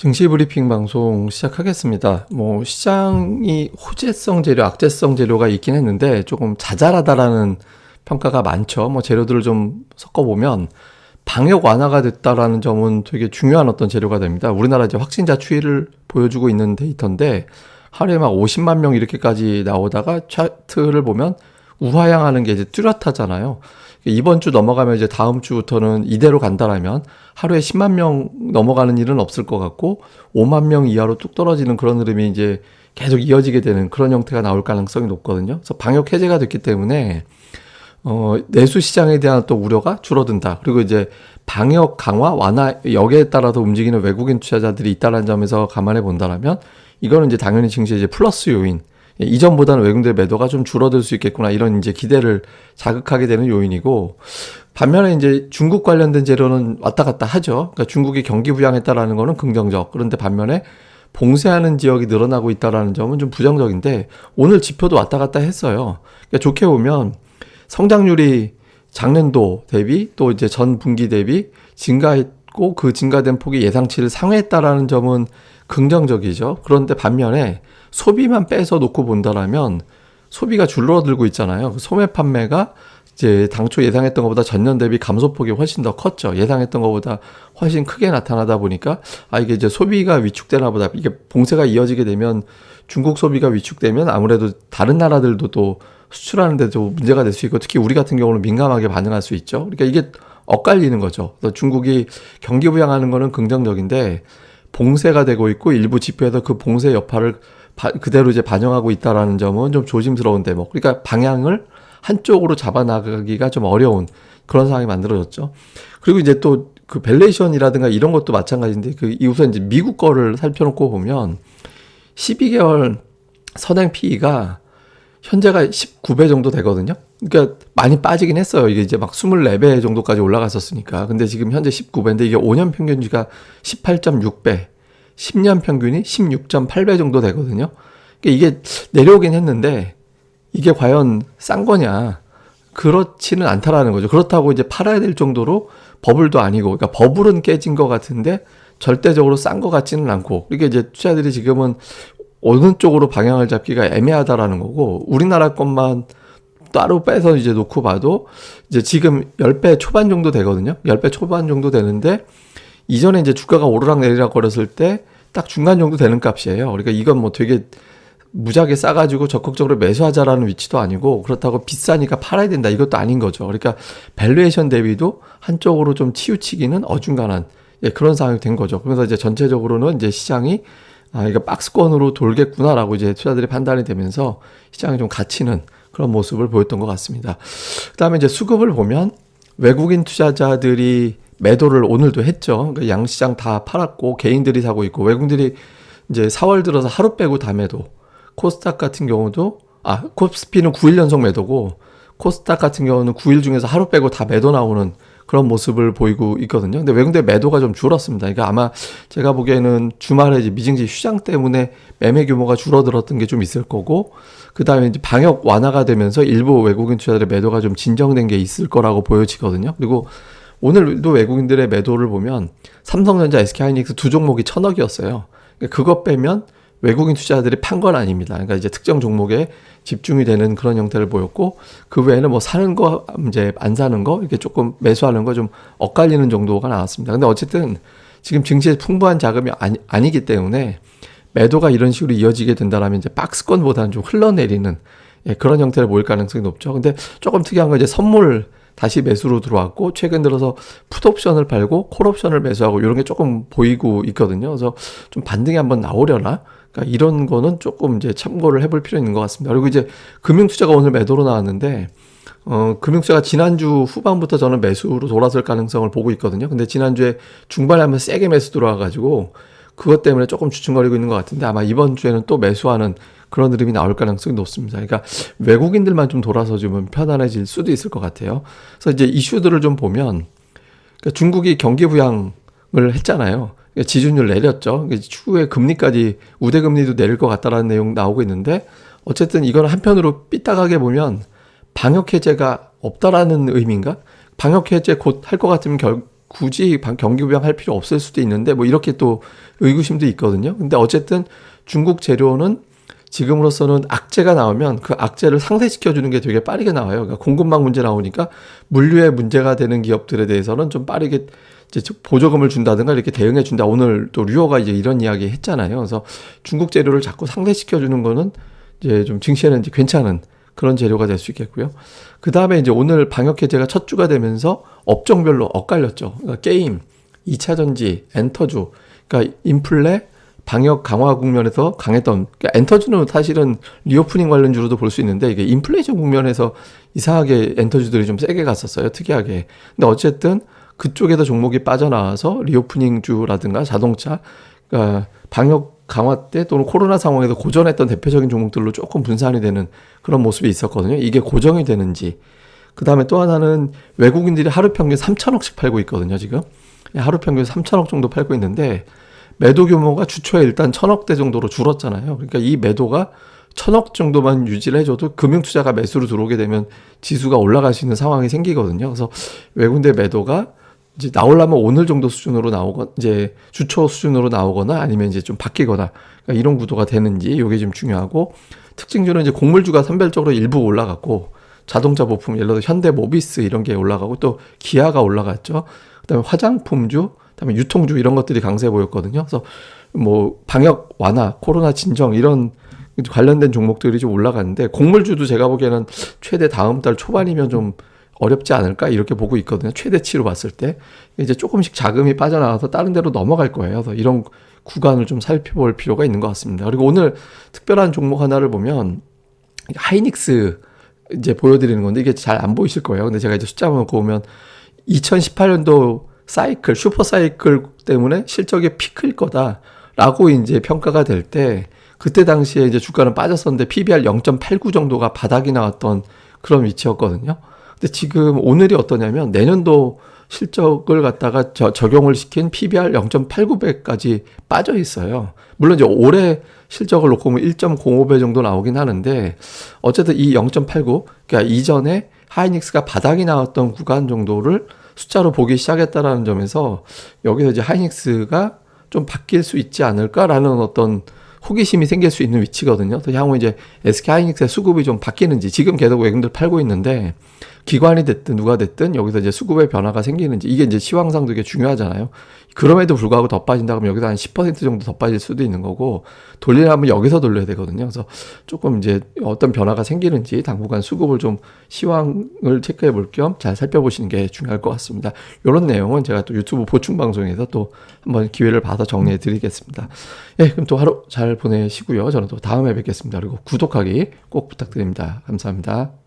증시 브리핑 방송 시작하겠습니다. 시장이 호재성 재료, 악재성 재료가 있긴 했는데 조금 자잘하다라는 평가가 많죠. 재료들을 좀 섞어보면 방역 완화가 됐다라는 점은 되게 중요한 어떤 재료가 됩니다. 우리나라 이제 확진자 추이를 보여주고 있는 데이터인데 하루에 막 50만 명 이렇게까지 나오다가 차트를 보면 우하향하는 게 이제 뚜렷하잖아요. 이번 주 넘어가면 이제 다음 주부터는 이대로 간다라면 하루에 10만 명 넘어가는 일은 없을 것 같고 5만 명 이하로 뚝 떨어지는 그런 흐름이 이제 계속 이어지게 되는 그런 형태가 나올 가능성이 높거든요. 그래서 방역 해제가 됐기 때문에 내수 시장에 대한 또 우려가 줄어든다. 그리고 이제 방역 강화 완화 여기에 따라서 움직이는 외국인 투자자들이 있다는 점에서 감안해 본다라면 이거는 이제 당연히 증시의 이제 플러스 요인. 이전보다는 외국인들의 매도가 좀 줄어들 수 있겠구나 이런 이제 기대를 자극하게 되는 요인이고, 반면에 이제 중국 관련된 재료는 왔다 갔다 하죠. 그러니까 중국이 경기 부양했다라는 거는 긍정적. 그런데 반면에 봉쇄하는 지역이 늘어나고 있다라는 점은 좀 부정적인데 오늘 지표도 왔다 갔다 했어요. 그러니까 좋게 보면 성장률이 작년도 대비 또 이제 전 분기 대비 증가했고 그 증가된 폭이 예상치를 상회했다라는 점은 긍정적이죠. 그런데 반면에 소비만 빼서 놓고 본다라면 소비가 줄어들고 있잖아요. 소매 판매가 이제 당초 예상했던 것보다 전년 대비 감소폭이 훨씬 더 컸죠. 예상했던 것보다 훨씬 크게 나타나다 보니까 이게 이제 소비가 위축되나 보다. 이게 봉쇄가 이어지게 되면 중국 소비가 위축되면 아무래도 다른 나라들도 또 수출하는 데도 문제가 될 수 있고 특히 우리 같은 경우는 민감하게 반응할 수 있죠. 그러니까 이게 엇갈리는 거죠. 그래서 중국이 경기 부양하는 거는 긍정적인데 봉쇄가 되고 있고 일부 지표에서 그 봉쇄 여파를 그대로 이제 반영하고 있다라는 점은 좀 조심스러운 대목. 그러니까 방향을 한쪽으로 잡아나가기가 좀 어려운 그런 상황이 만들어졌죠. 그리고 이제 또 그 밸류에이션이라든가 이런 것도 마찬가지인데 우선 이제 미국 거를 살펴놓고 보면 12개월 선행 PE가 현재가 19배 정도 되거든요. 그러니까 많이 빠지긴 했어요. 이게 이제 막 24배 정도까지 올라갔었으니까. 근데 지금 현재 19배인데 이게 5년 평균치가 18.6배. 10년 평균이 16.8배 정도 되거든요. 그러니까 이게 내려오긴 했는데 이게 과연 싼 거냐? 그렇지는 않다라는 거죠. 그렇다고 이제 팔아야 될 정도로 버블도 아니고, 그러니까 버블은 깨진 것 같은데 절대적으로 싼 것 같지는 않고, 이게 이제 투자들이 지금은 어느 쪽으로 방향을 잡기가 애매하다라는 거고, 우리나라 것만 따로 빼서 이제 놓고 봐도 이제 지금 10배 초반 정도 되거든요. 10배 초반 정도 되는데 이전에 이제 주가가 오르락 내리락 거렸을 때 딱 중간 정도 되는 값이에요. 그러니까 이건 되게 무지하게 싸가지고 적극적으로 매수하자라는 위치도 아니고 그렇다고 비싸니까 팔아야 된다 이것도 아닌 거죠. 그러니까 밸류에이션 대비도 한쪽으로 좀 치우치기는 어중간한 그런 상황이 된 거죠. 그래서 이제 전체적으로는 이제 시장이 이거 박스권으로 돌겠구나라고 이제 투자들이 판단이 되면서 시장이 좀 갇히는 그런 모습을 보였던 것 같습니다. 그다음에 이제 수급을 보면 외국인 투자자들이 매도를 오늘도 했죠. 그러니까 양시장 다 팔았고 개인들이 사고 있고 외국인들이 이제 4월 들어서 하루 빼고 다 매도. 코스닥 같은 경우도 코스피는 9일 연속 매도고 코스닥 같은 경우는 9일 중에서 하루 빼고 다 매도 나오는 그런 모습을 보이고 있거든요. 근데 외국인들 매도가 좀 줄었습니다. 그러니까 아마 제가 보기에는 주말에 이제 미증시 휴장 때문에 매매 규모가 줄어들었던 게 좀 있을 거고, 그 다음에 이제 방역 완화가 되면서 일부 외국인 투자들의 매도가 좀 진정된 게 있을 거라고 보여지거든요. 그리고 오늘도 외국인들의 매도를 보면 삼성전자, SK하이닉스 두 종목이 1,000억이었어요. 그러니까 그거 빼면 외국인 투자자들이 판 건 아닙니다. 그러니까 이제 특정 종목에 집중이 되는 그런 형태를 보였고, 그 외에는 사는 거, 이제 안 사는 거, 이렇게 조금 매수하는 거 좀 엇갈리는 정도가 나왔습니다. 근데 어쨌든 지금 증시에 풍부한 자금이 아니기 때문에 매도가 이런 식으로 이어지게 된다면 이제 박스권보다는 좀 흘러내리는 그런 형태를 보일 가능성이 높죠. 근데 조금 특이한 건 이제 선물 다시 매수로 들어왔고, 최근 들어서 풋옵션을 팔고 콜옵션을 매수하고 이런 게 조금 보이고 있거든요. 그래서 좀 반등이 한번 나오려나? 그러니까 이런 거는 조금 이제 참고를 해볼 필요 있는 것 같습니다. 그리고 이제 금융투자가 오늘 매도로 나왔는데, 금융투자가 지난주 후반부터 저는 매수로 돌아설 가능성을 보고 있거든요. 근데 지난주에 중반에 한번 세게 매수 들어와가지고 그것 때문에 조금 주춤거리고 있는 것 같은데 아마 이번 주에는 또 매수하는 그런 흐름이 나올 가능성이 높습니다. 그러니까 외국인들만 좀 돌아서 주면 편안해질 수도 있을 것 같아요. 그래서 이제 이슈들을 좀 보면, 그러니까 중국이 경기 부양을 했잖아요. 그러니까 지준율 내렸죠. 추후에 금리까지 우대금리도 내릴 것 같다라는 내용 나오고 있는데, 어쨌든 이건 한편으로 삐딱하게 보면 방역 해제가 없다라는 의미인가? 방역 해제 곧 할 것 같으면 굳이 경기 부양할 필요 없을 수도 있는데 이렇게 또 의구심도 있거든요. 근데 어쨌든 중국 재료는 지금으로서는 악재가 나오면 그 악재를 상쇄시켜주는 게 되게 빠르게 나와요. 그러니까 공급망 문제 나오니까 물류에 문제가 되는 기업들에 대해서는 좀 빠르게 이제 보조금을 준다든가 이렇게 대응해 준다. 오늘 또 류어가 이제 이런 이야기 했잖아요. 그래서 중국 재료를 자꾸 상쇄시켜주는 거는 이제 좀 증시에는 이제 괜찮은 그런 재료가 될 수 있겠고요. 그 다음에 이제 오늘 방역 해제가 첫 주가 되면서 업종별로 엇갈렸죠. 그러니까 게임, 2차 전지, 엔터주, 그러니까 인플레, 방역 강화 국면에서 강했던, 그러니까 엔터주는 사실은 리오프닝 관련주로도 볼 수 있는데 이게 인플레이션 국면에서 이상하게 엔터주들이 좀 세게 갔었어요. 특이하게. 근데 어쨌든 그쪽에서 종목이 빠져나와서 리오프닝주라든가 자동차, 그러니까 방역 강화 때 또는 코로나 상황에서 고전했던 대표적인 종목들로 조금 분산이 되는 그런 모습이 있었거든요. 이게 고정이 되는지. 그 다음에 또 하나는 외국인들이 하루 평균 3천억씩 팔고 있거든요, 지금. 하루 평균 3천억 정도 팔고 있는데 매도 규모가 주초에 일단 1,000억대 정도로 줄었잖아요. 그러니까 이 매도가 1,000억 정도만 유지를 해줘도 금융투자가 매수로 들어오게 되면 지수가 올라갈 수 있는 상황이 생기거든요. 그래서 외국인들 매도가 이제 나오려면 오늘 정도 수준으로 나오거나, 이제 주초 수준으로 나오거나 아니면 이제 좀 바뀌거나, 그러니까 이런 구도가 되는지 이게 좀 중요하고, 특징주는 이제 곡물주가 선별적으로 일부 올라갔고, 자동차 부품, 예를 들어 현대 모비스 이런 게 올라가고, 또 기아가 올라갔죠. 그 다음에 화장품주, 그다음에 유통주 이런 것들이 강세 보였거든요. 그래서 뭐 방역 완화, 코로나 진정 이런 관련된 종목들이 좀 올라갔는데 곡물주도 제가 보기에는 최대 다음 달 초반이면 좀 어렵지 않을까 이렇게 보고 있거든요. 최대치로 봤을 때 이제 조금씩 자금이 빠져나와서 다른 데로 넘어갈 거예요. 그래서 이런 구간을 좀 살펴볼 필요가 있는 것 같습니다. 그리고 오늘 특별한 종목 하나를 보면 하이닉스 이제 보여드리는 건데 이게 잘 안 보이실 거예요. 근데 제가 이제 숫자만 보면 2018년도 사이클, 슈퍼 사이클 때문에 실적이 피크일 거다라고 이제 평가가 될 때 그때 당시에 이제 주가는 빠졌었는데 PBR 0.89 정도가 바닥이 나왔던 그런 위치였거든요. 근데 지금 오늘이 어떠냐면 내년도 실적을 갖다가 적용을 시킨 PBR 0.89배까지 빠져 있어요. 물론 이제 올해 실적을 놓고 보면 1.05배 정도 나오긴 하는데 어쨌든 이 0.89, 그러니까 이전에 하이닉스가 바닥이 나왔던 구간 정도를 숫자로 보기 시작했다라는 점에서 여기서 이제 하이닉스가 좀 바뀔 수 있지 않을까라는 어떤 호기심이 생길 수 있는 위치거든요. 또 향후 이제 SK 하이닉스의 수급이 좀 바뀌는지, 지금 계속 외국인들 팔고 있는데 기관이 됐든 누가 됐든 여기서 이제 수급의 변화가 생기는지, 이게 이제 시황상도 되게 중요하잖아요. 그럼에도 불구하고 더 빠진다 그러면 여기서 한 10% 정도 더 빠질 수도 있는 거고, 돌리려면 여기서 돌려야 되거든요. 그래서 조금 이제 어떤 변화가 생기는지 당분간 수급을 좀 시황을 체크해 볼 겸 잘 살펴보시는 게 중요할 것 같습니다. 이런 내용은 제가 또 유튜브 보충 방송에서 또 한번 기회를 봐서 정리해 드리겠습니다. 예, 그럼 또 하루 잘 보내시고요. 저는 또 다음에 뵙겠습니다. 그리고 구독하기 꼭 부탁드립니다. 감사합니다.